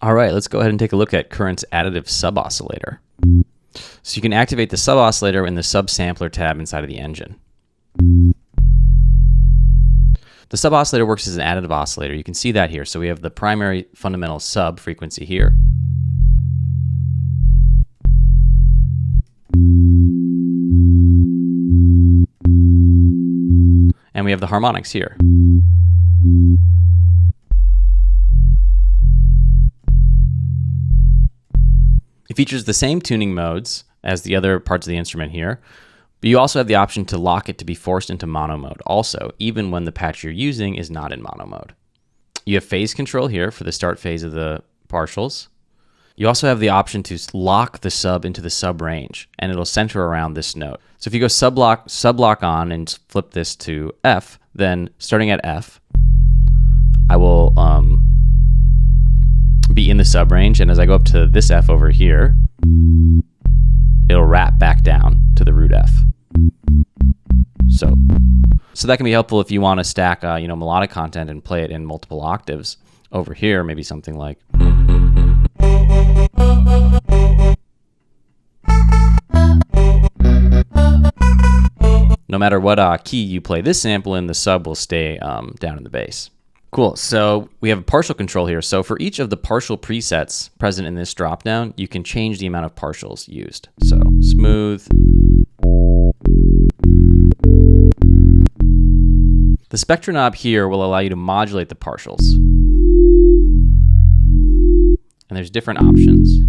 All right, let's go ahead and take a look at Current's Additive Sub Oscillator. So you can activate the sub oscillator in the sub sampler tab inside of the engine. The sub oscillator works as an additive oscillator. You can see that here. So we have the primary fundamental sub frequency here. And we have the harmonics here. It features the same tuning modes as the other parts of the instrument here, but you also have the option to lock it to be forced into mono mode also, even when the patch you're using is not in mono mode. You have phase control here for the start phase of the partials. You also have the option to lock the sub into the sub range, and it'll center around this note. So if you go sub lock on and flip this to F, then starting at F, I will be in the sub range, and as I go up to this F over here, it'll wrap back down to the root F. So that can be helpful if you want to stack melodic content and play it in multiple octaves. Over here, maybe something like no matter what key you play this sample in, the sub will stay down in the bass. Cool, so we have a partial control here. So for each of the partial presets present in this dropdown, you can change the amount of partials used. So smooth. The Spectra Knob here will allow you to modulate the partials. And there's different options.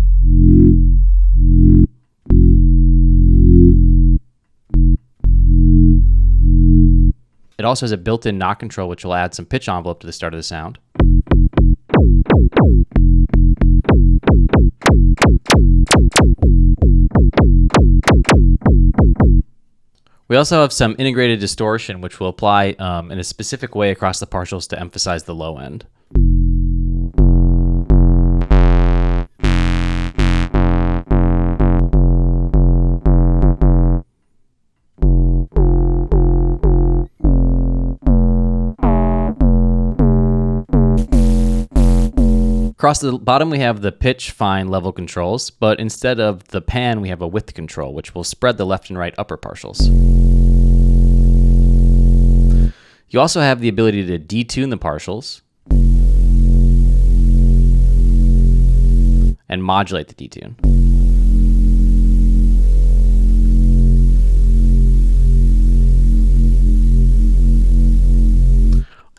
It also has a built-in knock control, which will add some pitch envelope to the start of the sound. We also have some integrated distortion, which will apply in a specific way across the partials to emphasize the low end. Across the bottom, we have the pitch, fine, level controls, but instead of the pan, we have a width control, which will spread the left and right upper partials. You also have the ability to detune the partials and modulate the detune.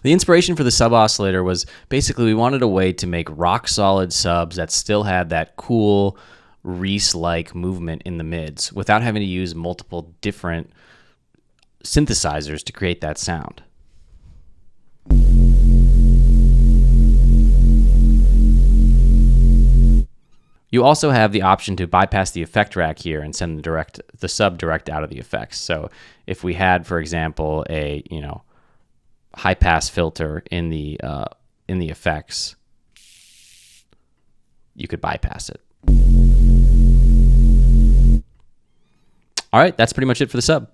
The inspiration for the sub oscillator was basically we wanted a way to make rock solid subs that still had that cool Reese-like movement in the mids without having to use multiple different synthesizers to create that sound. You also have the option to bypass the effect rack here and send the sub direct out of the effects. So if we had, for example, a high pass filter in the effects, you could bypass it. All right, that's pretty much it for the sub.